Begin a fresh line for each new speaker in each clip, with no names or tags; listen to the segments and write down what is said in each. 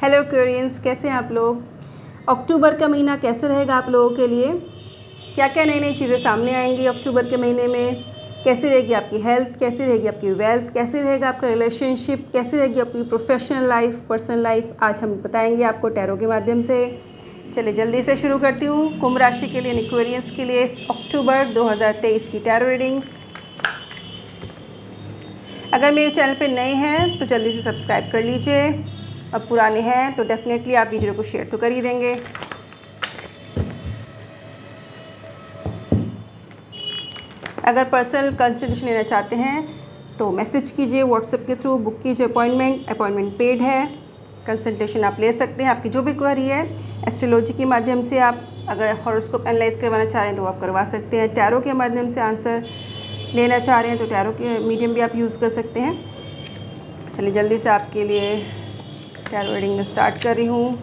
Hello क्वेरियंस, कैसे हैं आप लोग। अक्टूबर का महीना कैसे रहेगा आप लोगों के लिए? क्या क्या नई नई चीज़ें सामने आएंगी अक्टूबर के महीने में? कैसी रहेगी आपकी हेल्थ, कैसी रहेगी आपकी वेल्थ, कैसे रहेगा आपका रिलेशनशिप, कैसी रहेगी आपकी प्रोफेशनल लाइफ, पर्सनल लाइफ, आज हम बताएंगे आपको टैरो के माध्यम से। चलिए जल्दी से शुरू करती हूँ। कुंभ राशि के लिए, एक्वेरियंस के लिए अक्टूबर 2023 की टैरो रीडिंग्स। अगर मेरे चैनल पे नए हैं तो जल्दी से सब्सक्राइब कर लीजिए, अब पुराने हैं तो डेफिनेटली आप वीडियो को शेयर तो कर ही देंगे। अगर पर्सनल कंसल्टेशन लेना चाहते हैं तो मैसेज कीजिए व्हाट्सएप के थ्रू, बुक कीजिए अपॉइंटमेंट पेड है। कंसल्टेशन आप ले सकते हैं, आपकी जो भी क्वेरी है एस्ट्रोलॉजी के माध्यम से। आप अगर हॉरोस्कोप एनालाइज करवाना चाह रहे हैं तो आप करवा सकते हैं। टैरो के माध्यम से आंसर लेना चाह रहे हैं तो टैरो के मीडियम भी आप यूज़ कर सकते हैं। चलिए जल्दी से आपके लिए टैरो रीडिंग में स्टार्ट कर रही हूँ।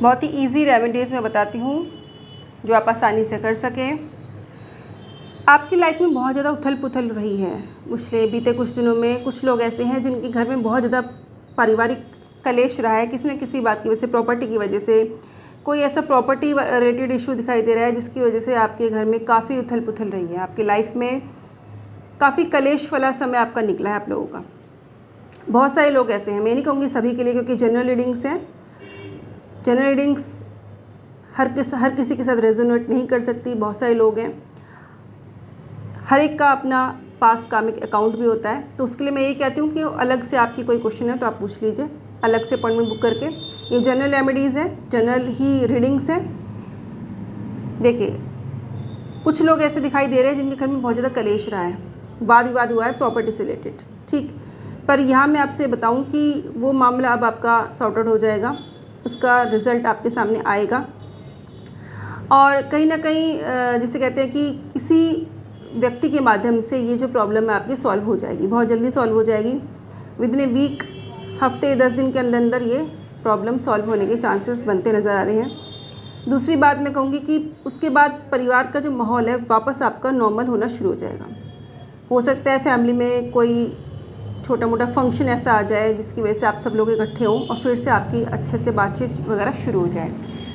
बहुत ही इजी रेमेडीज़ मैं बताती हूँ जो आप आसानी से कर सकें। आपकी लाइफ में बहुत ज़्यादा उथल पुथल रही है पिछले बीते कुछ दिनों में। कुछ लोग ऐसे हैं जिनके घर में बहुत ज़्यादा पारिवारिक कलेश रहा है, किसी न किसी बात की वजह से, प्रॉपर्टी की वजह से। कोई ऐसा प्रॉपर्टी रिलेटेड इशू दिखाई दे रहा है जिसकी वजह से आपके घर में काफ़ी उथल पुथल रही है। आपकी लाइफ में काफ़ी कलेश वाला समय आपका निकला है आप लोगों का। बहुत सारे लोग ऐसे हैं, मैं नहीं कहूँगी सभी के लिए क्योंकि जनरल रीडिंग्स हैं। जनरल रीडिंग्स हर किसी के साथ रेजोनेट नहीं कर सकती। बहुत सारे लोग हैं, हर एक का अपना पास्ट कार्मिक अकाउंट भी होता है, तो उसके लिए मैं यही कहती हूँ कि अलग से आपकी कोई क्वेश्चन है तो आप पूछ लीजिए अलग से अपॉइंटमेंट बुक करके। ये जनरल रेमेडीज़ हैं, जनरल ही रीडिंग्स हैं। देखिए कुछ लोग ऐसे दिखाई दे रहे हैं जिनके घर में बहुत ज़्यादा कलेश रहा है, वाद विवाद हुआ है प्रॉपर्टी से रिलेटेड, ठीक। पर यहाँ मैं आपसे बताऊँ कि वो मामला अब आपका सॉर्ट आउट हो जाएगा, उसका रिज़ल्ट आपके सामने आएगा। और कहीं ना कहीं जिसे कहते हैं कि किसी व्यक्ति के माध्यम से ये जो प्रॉब्लम है आपकी सॉल्व हो जाएगी, बहुत जल्दी सॉल्व हो जाएगी। विद इन ए वीक, हफ्ते 10 दिन के अंदर अंदर ये प्रॉब्लम सॉल्व होने के चांसेस बनते नज़र आ रहे हैं। दूसरी बात मैं कहूँगी कि उसके बाद परिवार का जो माहौल है वापस आपका नॉर्मल होना शुरू हो जाएगा। हो सकता है फैमिली में कोई छोटा मोटा फंक्शन ऐसा आ जाए जिसकी वजह से आप सब लोग इकट्ठे हों और फिर से आपकी अच्छे से बातचीत वगैरह शुरू हो जाए।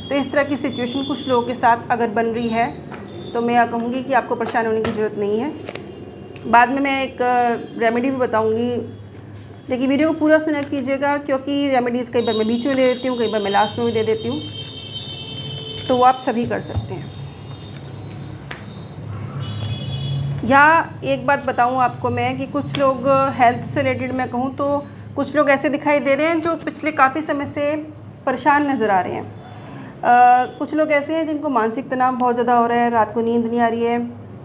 तो इस तरह की सिचुएशन कुछ लोगों के साथ अगर बन रही है तो मैं कहूँगी कि आपको परेशान होने की ज़रूरत नहीं है। बाद में मैं एक रेमेडी भी बताऊँगी। देखिए वीडियो को पूरा सुना कीजिएगा क्योंकि रेमेडीज़ कई बार मैं बीच में दे देती हूँ, कई बार मैं लास्ट में भी दे देती हूँ, तो वो आप सभी कर सकते हैं। यहाँ एक बात बताऊँ आपको मैं कि कुछ लोग हेल्थ से रिलेटेड मैं कहूँ तो कुछ लोग ऐसे दिखाई दे रहे हैं जो पिछले काफ़ी समय से परेशान नज़र आ रहे हैं। कुछ लोग ऐसे हैं जिनको मानसिक तनाव बहुत ज़्यादा हो रहा है, रात को नींद नहीं आ रही है,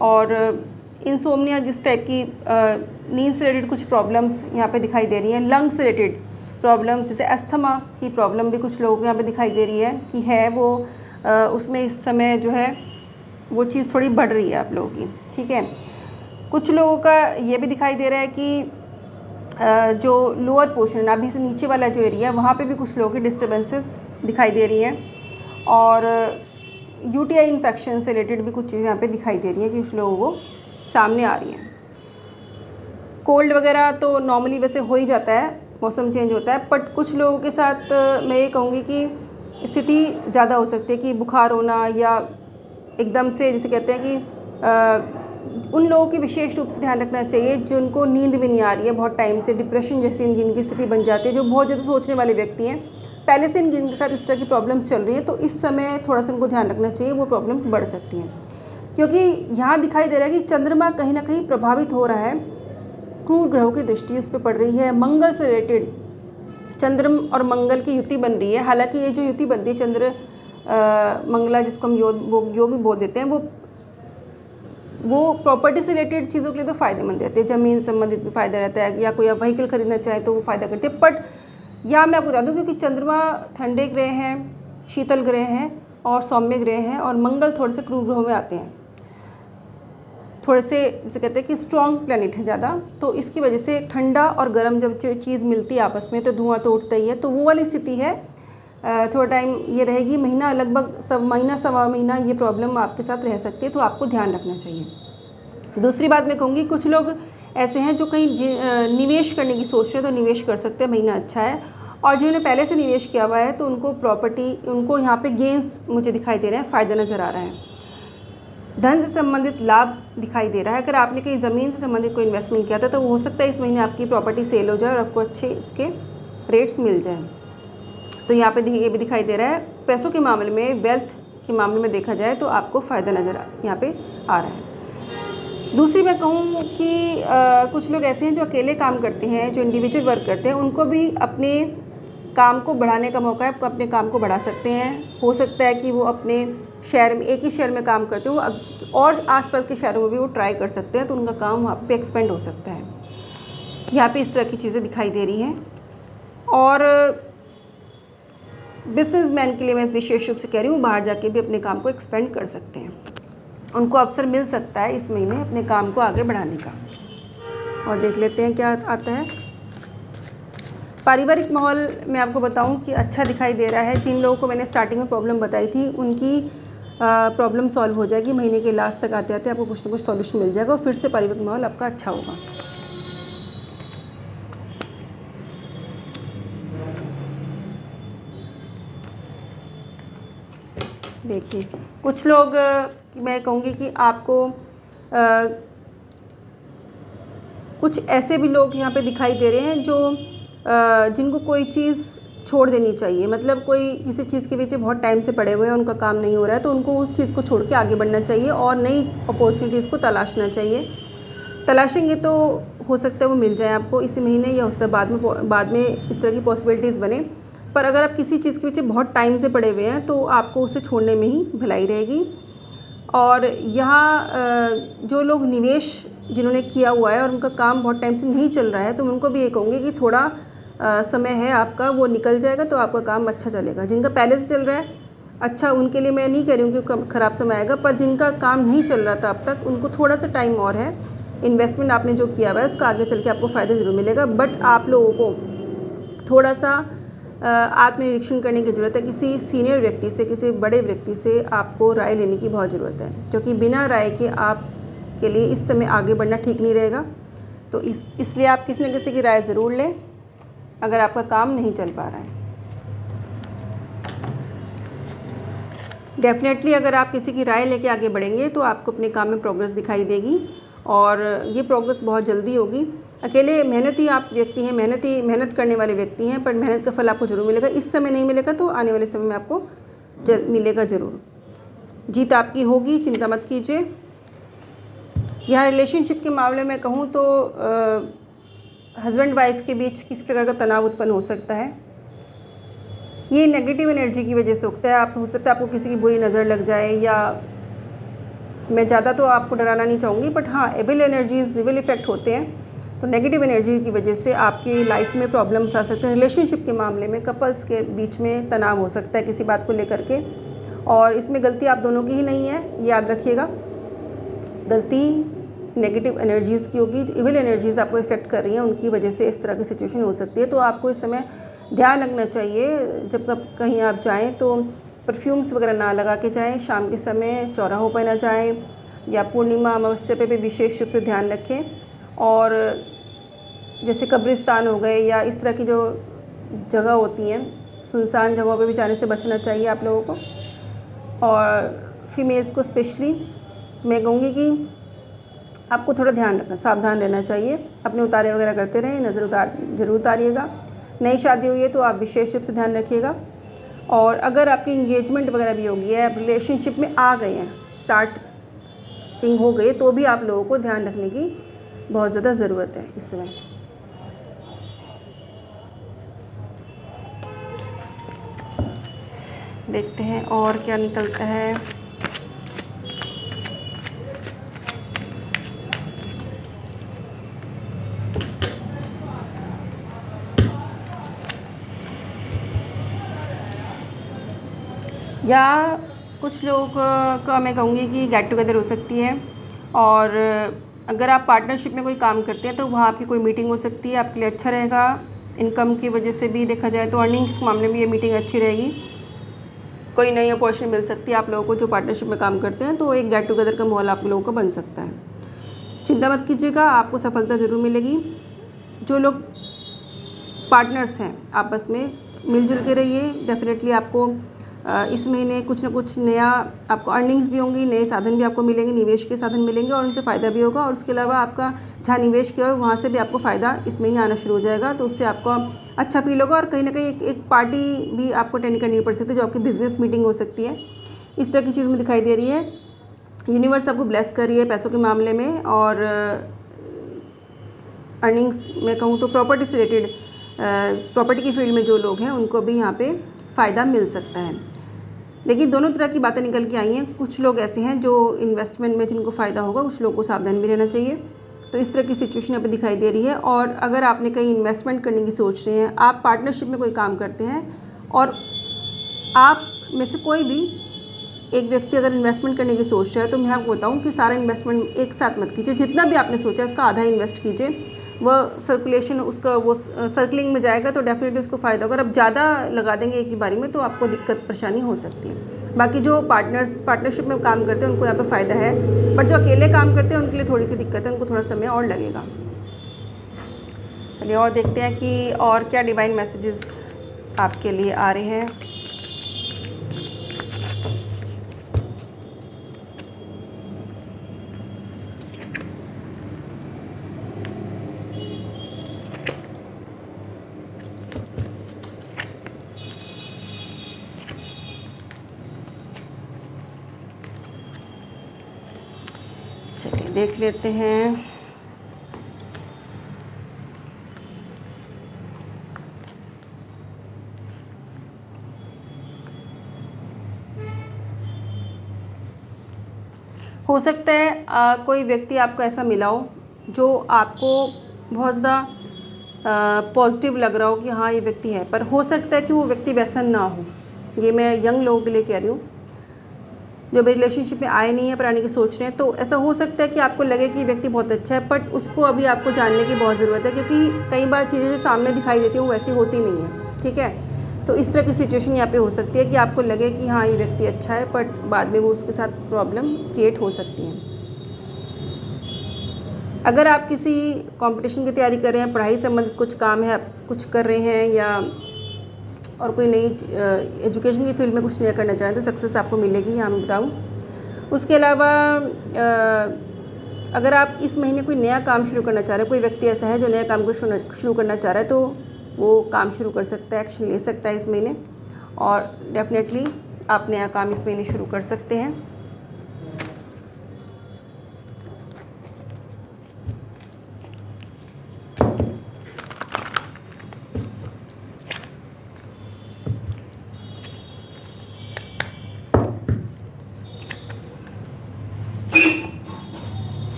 और इंसोम्निया जिस टाइप की नींद से रिलेटेड कुछ प्रॉब्लम्स यहाँ पे दिखाई दे रही हैं। लंग्स से रिलेटेड प्रॉब्लम्स जैसे अस्थमा की प्रॉब्लम भी कुछ लोगों को यहाँ पे दिखाई दे रही है कि है वो उसमें इस समय जो है वो चीज़ थोड़ी बढ़ रही है आप लोगों की, ठीक है। कुछ लोगों का ये भी दिखाई दे रहा है कि जो लोअर पोर्शन, नाभि से नीचे वाला जो एरिया है वहाँ पे भी कुछ लोगों की डिस्टर्बेंसेस दिखाई दे रही हैं। और यूटीआई इन्फेक्शन से रिलेटेड भी कुछ चीज़ें यहाँ पे दिखाई दे रही हैं कि कुछ लोगों को सामने आ रही हैं। कोल्ड वगैरह तो नॉर्मली वैसे हो ही जाता है, मौसम चेंज होता है, बट कुछ लोगों के साथ मैं ये कहूँगी कि स्थिति ज़्यादा हो सकती है कि बुखार होना या एकदम से, जिसे कहते हैं कि उन लोगों की विशेष रूप से ध्यान रखना चाहिए जिनको नींद भी नहीं आ रही है बहुत टाइम से, डिप्रेशन जैसी जिनकी स्थिति बन जाती है, जो बहुत ज़्यादा सोचने वाले व्यक्ति हैं, पहले से जिनके साथ इस तरह की प्रॉब्लम्स चल रही है, तो इस समय थोड़ा सा उनको ध्यान रखना चाहिए, वो प्रॉब्लम्स बढ़ सकती हैं। क्योंकि यहाँ दिखाई दे रहा है कि चंद्रमा कहीं ना कहीं प्रभावित हो रहा है, क्रूर ग्रहों की दृष्टि उस पर पड़ रही है। मंगल से रिलेटेड चंद्र और मंगल की युति बन रही है। हालांकि ये जो युति बनती है चंद्र मंगला, जिसको हम योग भी बोल देते हैं, वो प्रॉपर्टी से रिलेटेड चीज़ों के लिए तो फ़ायदेमंद रहते हैं, ज़मीन संबंधित भी फ़ायदा रहता है, या कोई आप व्हीकल खरीदना चाहे तो वो फ़ायदा करते हैं। बट यहाँ मैं आपको बता दूँ क्योंकि चंद्रमा ठंडे ग्रह हैं, शीतल ग्रह हैं और सौम्य ग्रह हैं, और मंगल थोड़े से क्रूर ग्रहों में आते हैं, थोड़े से जैसे कहते हैं कि स्ट्रॉन्ग प्लैनेट है ज़्यादा, तो इसकी वजह से ठंडा और गर्म जब चीज़ मिलती है आपस में तो धुआं तो उठता ही है। तो वो वाली स्थिति है, थोड़ा टाइम ये रहेगी, महीना लगभग सवा महीना ये प्रॉब्लम आपके साथ रह सकती है, तो आपको ध्यान रखना चाहिए। दूसरी बात मैं कहूँगी कुछ लोग ऐसे हैं जो कहीं निवेश करने की सोच रहे हैं तो निवेश कर सकते हैं, महीना अच्छा है। और जिन्होंने पहले से निवेश किया हुआ है तो उनको प्रॉपर्टी, उनको यहाँ पे गेंस मुझे दिखाई दे रहे हैं, फ़ायदा नज़र आ रहा है। धन से संबंधित लाभ दिखाई दे रहा है। अगर आपने कहीं ज़मीन से संबंधित कोई इन्वेस्टमेंट किया था तो हो सकता है इस महीने आपकी प्रॉपर्टी सेल हो जाए और आपको अच्छे उसके रेट्स मिल जाए। तो यहाँ पे ये भी दिखाई दे रहा है। पैसों के मामले में, वेल्थ के मामले में देखा जाए तो आपको फ़ायदा नज़र यहाँ पे आ रहा है। दूसरी मैं कहूँ कि कुछ लोग ऐसे हैं जो अकेले काम करते हैं, जो इंडिविजुअल वर्क करते हैं, उनको भी अपने काम को बढ़ाने का मौका है। आपको अपने काम को बढ़ा सकते हैं। हो सकता है कि वो अपने शहर में, एक ही शहर में काम करते हो और आसपास के शहरों में भी वो ट्राई कर सकते हैं, तो उनका काम वहाँ पे एक्सपेंड हो सकता है। यहाँ पे इस तरह की चीज़ें दिखाई दे रही हैं। और बिजनेसमैन के लिए मैं विशेष रूप से कह रही हूँ, बाहर जाके भी अपने काम को एक्सपेंड कर सकते हैं। उनको अवसर मिल सकता है इस महीने अपने काम को आगे बढ़ाने का। और देख लेते हैं क्या आता है। पारिवारिक माहौल मैं आपको बताऊं कि अच्छा दिखाई दे रहा है। जिन लोगों को मैंने स्टार्टिंग में प्रॉब्लम बताई थी उनकी प्रॉब्लम सॉल्व हो जाएगी। महीने के लास्ट तक आते आते आपको कुछ ना कुछ सॉल्यूशन मिल जाएगा और फिर से पारिवारिक माहौल आपका अच्छा होगा। देखिए, कुछ लोग मैं कहूँगी कि आपको कुछ ऐसे भी लोग यहाँ पे दिखाई दे रहे हैं जो जिनको कोई चीज़ छोड़ देनी चाहिए। मतलब कोई किसी चीज़ के पीछे बहुत टाइम से पड़े हुए हैं, उनका काम नहीं हो रहा है, तो उनको उस चीज़ को छोड़ के आगे बढ़ना चाहिए और नई अपॉर्चुनिटीज़ को तलाशना चाहिए। तलाशेंगे तो हो सकता है वो मिल जाए आपको इसी महीने या उसके बाद में इस तरह की पॉसिबिलिटीज़ बने। पर अगर आप किसी चीज़ के पीछे बहुत टाइम से पड़े हुए हैं तो आपको उसे छोड़ने में ही भलाई रहेगी। और यहाँ जो लोग निवेश जिन्होंने किया हुआ है और उनका काम बहुत टाइम से नहीं चल रहा है, तो उनको भी ये कहूँगी कि थोड़ा समय है आपका, वो निकल जाएगा तो आपका काम अच्छा चलेगा। जिनका पहले से चल रहा है अच्छा, उनके लिए मैं नहीं कह रही हूँ कि ख़राब समय आएगा, पर जिनका काम नहीं चल रहा था अब तक, उनको थोड़ा सा टाइम और है। इन्वेस्टमेंट आपने जो किया हुआ है उसका आगे चल के आपको फ़ायदा ज़रूर मिलेगा, बट आप लोगों को थोड़ा सा आत्मनिरीक्षण करने की ज़रूरत है। किसी सीनियर व्यक्ति से, किसी बड़े व्यक्ति से आपको राय लेने की बहुत ज़रूरत है, क्योंकि बिना राय के आपके लिए इस समय आगे बढ़ना ठीक नहीं रहेगा। तो इसलिए आप किसी न किसी की राय ज़रूर लें अगर आपका काम नहीं चल पा रहा है। डेफिनेटली अगर आप किसी की राय लेके आगे बढ़ेंगे तो आपको अपने काम में प्रोग्रेस दिखाई देगी और ये प्रोग्रेस बहुत जल्दी होगी। अकेले मेहनती आप व्यक्ति हैं, मेहनत करने वाले व्यक्ति हैं, पर मेहनत का फल आपको ज़रूर मिलेगा। इस समय नहीं मिलेगा तो आने वाले समय में आपको मिलेगा ज़रूर। जीत आपकी होगी, चिंता मत कीजिए। यहाँ रिलेशनशिप के मामले में कहूँ तो हस्बैंड वाइफ के बीच किस प्रकार का तनाव उत्पन्न हो सकता है, ये नेगेटिव एनर्जी की वजह से होता है। हो सकता है आपको किसी की बुरी नज़र लग जाए, या मैं ज़्यादा तो आपको डराना नहीं चाहूँगी, बट हाँ, एविल एनर्जीज, एविल इफेक्ट होते हैं। तो नेगेटिव एनर्जी की वजह से आपकी लाइफ में प्रॉब्लम्स आ सकते हैं। रिलेशनशिप के मामले में कपल्स के बीच में तनाव हो सकता है किसी बात को लेकर के, और इसमें गलती आप दोनों की ही नहीं है, याद रखिएगा। गलती नेगेटिव एनर्जीज़ की होगी। इविल एनर्जीज़ आपको इफ़ेक्ट कर रही हैं, उनकी वजह से इस तरह की सिचुएशन हो सकती है। तो आपको इस समय ध्यान रखना चाहिए, जब कहीं आप जाएं तो परफ्यूम्स वगैरह ना लगा के जाएं। शाम के समय चौराहों पर ना जाएं, या पूर्णिमा अमावस्या पे भी विशेष रूप से ध्यान रखें। और जैसे कब्रिस्तान हो गए या इस तरह की जो जगह होती हैं, सुनसान जगहों पे भी जाने से बचना चाहिए आप लोगों को। और फीमेल्स को स्पेशली मैं कहूँगी कि आपको थोड़ा ध्यान रखना, सावधान रहना चाहिए। अपने उतारे वगैरह करते रहें, नज़र ज़रूर उतारिएगा। नई शादी हुई है तो आप विशेष रूप से ध्यान रखिएगा। और अगर आपकी इंगेजमेंट वगैरह भी होगी है, आप रिलेशनशिप में आ गए हैं, स्टार्टिंग हो गई, तो भी आप लोगों को ध्यान रखने की बहुत ज़्यादा ज़रूरत है इस समय। देखते हैं और क्या निकलता है। या कुछ लोग का मैं कहूँगी कि गेट टुगेदर हो सकती है, और अगर आप पार्टनरशिप में कोई काम करते हैं तो वहाँ आपकी कोई मीटिंग हो सकती है, आपके लिए अच्छा रहेगा। इनकम की वजह से भी देखा जाए तो अर्निंग्स के मामले में ये मीटिंग अच्छी रहेगी। कोई नई अपॉर्चुनिटी मिल सकती है आप लोगों को जो पार्टनरशिप में काम करते हैं, तो एक गेट टुगेदर का माहौल आप लोगों का बन सकता है। चिंता मत कीजिएगा, आपको सफलता ज़रूर मिलेगी। जो लोग पार्टनर्स हैं आपस में मिलजुल के रहिए। डेफिनेटली आपको इस महीने कुछ ना कुछ नया आपको अर्निंग्स भी होंगी, नए साधन भी आपको मिलेंगे, निवेश के साधन मिलेंगे और उनसे फ़ायदा भी होगा। और उसके अलावा आपका जहाँ निवेश किया हो वहाँ से भी आपको फ़ायदा इस महीने आना शुरू हो जाएगा, तो उससे आपको अच्छा फील होगा। और कहीं ना कहीं एक पार्टी भी आपको अटेंड करनी पड़ सकती है, जो आपकी बिजनेस मीटिंग हो सकती है। इस तरह की चीज़ में दिखाई दे रही है। यूनिवर्स आपको ब्लेस कर रही है पैसों के मामले में। और अर्निंग्स में कहूँ तो प्रॉपर्टी से रिलेटेड, प्रॉपर्टी की फील्ड में जो लोग हैं उनको भी यहाँ पे फ़ायदा मिल सकता है। देखिए, दोनों तरह की बातें निकल के आई हैं। कुछ लोग ऐसे हैं जो इन्वेस्टमेंट में जिनको फ़ायदा होगा, कुछ लोगों को सावधान भी रहना चाहिए। तो इस तरह की सिचुएशन यहाँ पे दिखाई दे रही है। और अगर आपने कहीं इन्वेस्टमेंट करने की सोच रहे हैं, आप पार्टनरशिप में कोई काम करते हैं और आप में से कोई भी एक व्यक्ति अगर इन्वेस्टमेंट करने की सोच रहा है, तो मैं आपको बताऊँ कि सारा इन्वेस्टमेंट एक साथ मत कीजिए। जितना भी आपने सोचा है उसका आधा इन्वेस्ट कीजिए। वह सर्कुलेशन उसका वो सर्कलिंग में जाएगा तो डेफिनेटली उसको फ़ायदा होगा। अगर आप ज़्यादा लगा देंगे एक ही बारी में तो आपको दिक्कत परेशानी हो सकती है। बाकी जो पार्टनरशिप में काम करते हैं उनको यहाँ पे फ़ायदा है, बट जो अकेले काम करते हैं उनके लिए थोड़ी सी दिक्कत है, उनको थोड़ा समय और लगेगा। चलिए और देखते हैं कि और क्या डिवाइन मैसेजेस आपके लिए आ रहे हैं। चलिए देख लेते हैं। हो सकता है कोई व्यक्ति आपको ऐसा मिला हो जो आपको बहुत ज़्यादा पॉजिटिव लग रहा हो कि हाँ ये व्यक्ति है, पर हो सकता है कि वो व्यक्ति वैसा ना हो। ये मैं यंग लोगों के लिए कह रही हूँ जो भी रिलेशनशिप में आए नहीं है पर आने की सोच रहे हैं। तो ऐसा हो सकता है कि आपको लगे कि व्यक्ति बहुत अच्छा है, बट उसको अभी आपको जानने की बहुत ज़रूरत है, क्योंकि कई बार चीज़ें जो सामने दिखाई देती हैं वो वैसी होती नहीं है। ठीक है, तो इस तरह की सिचुएशन यहाँ पे हो सकती है कि आपको लगे कि हाँ ये व्यक्ति अच्छा है, बट बाद में वो उसके साथ प्रॉब्लम क्रिएट हो सकती है। अगर आप किसी कंपटीशन की तैयारी कर रहे हैं, पढ़ाई संबंधित कुछ काम है, आप कुछ कर रहे हैं, या और कोई नई एजुकेशन की फील्ड में कुछ नया करना चाहें तो सक्सेस आपको मिलेगी, यहाँ मैं बताऊँ। उसके अलावा अगर आप इस महीने कोई नया काम शुरू करना चाह रहे हैं, कोई व्यक्ति ऐसा है जो नया काम को शुरू करना चाह रहा है, तो वो काम शुरू कर सकता है, एक्शन ले सकता है इस महीने, और डेफिनेटली आप नया काम इस महीने शुरू कर सकते हैं।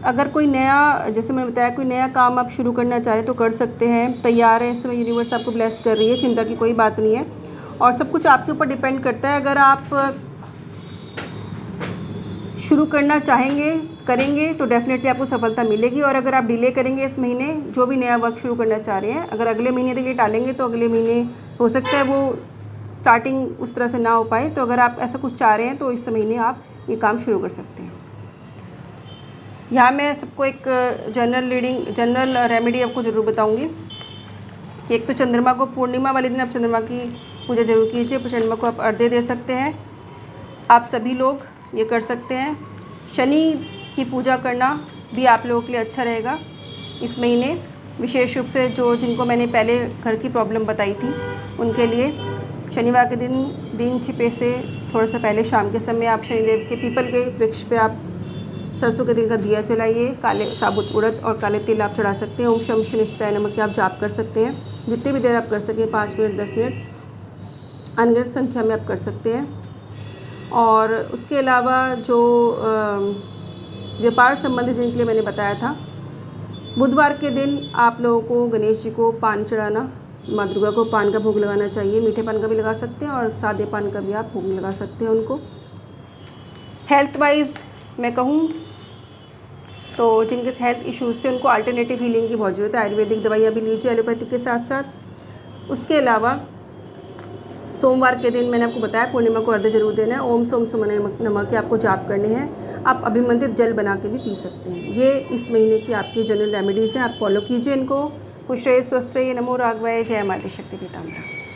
अगर कोई नया, जैसे मैंने बताया, कोई नया काम आप शुरू करना चाह रहे हैं तो कर सकते हैं, तैयार है। इस समय यूनिवर्स आपको ब्लेस कर रही है, चिंता की कोई बात नहीं है। और सब कुछ आपके ऊपर डिपेंड करता है। अगर आप शुरू करना चाहेंगे, करेंगे, तो डेफिनेटली आपको सफलता मिलेगी। और अगर आप डिले करेंगे इस महीने जो भी नया वर्क शुरू करना चाह रहे हैं, अगर अगले महीने तक ये टालेंगे तो अगले महीने हो सकता है वो स्टार्टिंग उस तरह से ना हो पाए। तो अगर आप ऐसा कुछ चाह रहे हैं तो इस महीने आप ये काम शुरू कर सकते हैं। यहाँ मैं सबको एक जनरल रेमेडी आपको ज़रूर बताऊँगी कि एक तो चंद्रमा को, पूर्णिमा वाले दिन आप चंद्रमा की पूजा जरूर कीजिए। चंद्रमा को आप अर्घ्य दे सकते हैं, आप सभी लोग ये कर सकते हैं। शनि की पूजा करना भी आप लोगों के लिए अच्छा रहेगा इस महीने, विशेष रूप से जिनको मैंने पहले घर की प्रॉब्लम बताई थी उनके लिए। शनिवार के दिन छिपे से थोड़ा सा पहले शाम के समय आप शनिदेव के पीपल के वृक्ष पे आप सरसों के तेल का दिया जलाइए। काले साबुत उड़द और काले तिल आप चढ़ा सकते हैं। ओम शम शनिश्चराय नमः के आप जाप कर सकते हैं, जितनी भी देर आप कर सकें, 5 मिनट 10 मिनट, अनगिनत संख्या में आप कर सकते हैं। और उसके अलावा जो व्यापार संबंधित जिनके लिए मैंने बताया था, बुधवार के दिन आप लोगों को गणेश जी को पान चढ़ाना, माँ दुर्गा को पान का भोग लगाना चाहिए। मीठे पान का भी लगा सकते हैं और सादे पान का भी आप भोग लगा सकते हैं उनको। हेल्थ वाइज मैं कहूँ तो जिनके हेल्थ इश्यूज़ थे उनको अल्टरनेटिव हीलिंग की बहुत ज़रूरत है। आयुर्वेदिक दवाइयाँ भी लीजिए एलोपैथिक के साथ साथ। उसके अलावा सोमवार के दिन मैंने आपको बताया पूर्णिमा को अर्घ्य जरूर देना है। ओम सोम सुमन नमः के आपको जाप करने हैं। आप अभिमंत्रित जल बना के भी पी सकते हैं। ये इस महीने की आपकी जनरल रेमेडीज़ हैं, आप फॉलो कीजिए इनको। खुश रहिए, स्वस्थ रहिए। नमो राघवाय, जय माता शक्ति पीताम्बरा।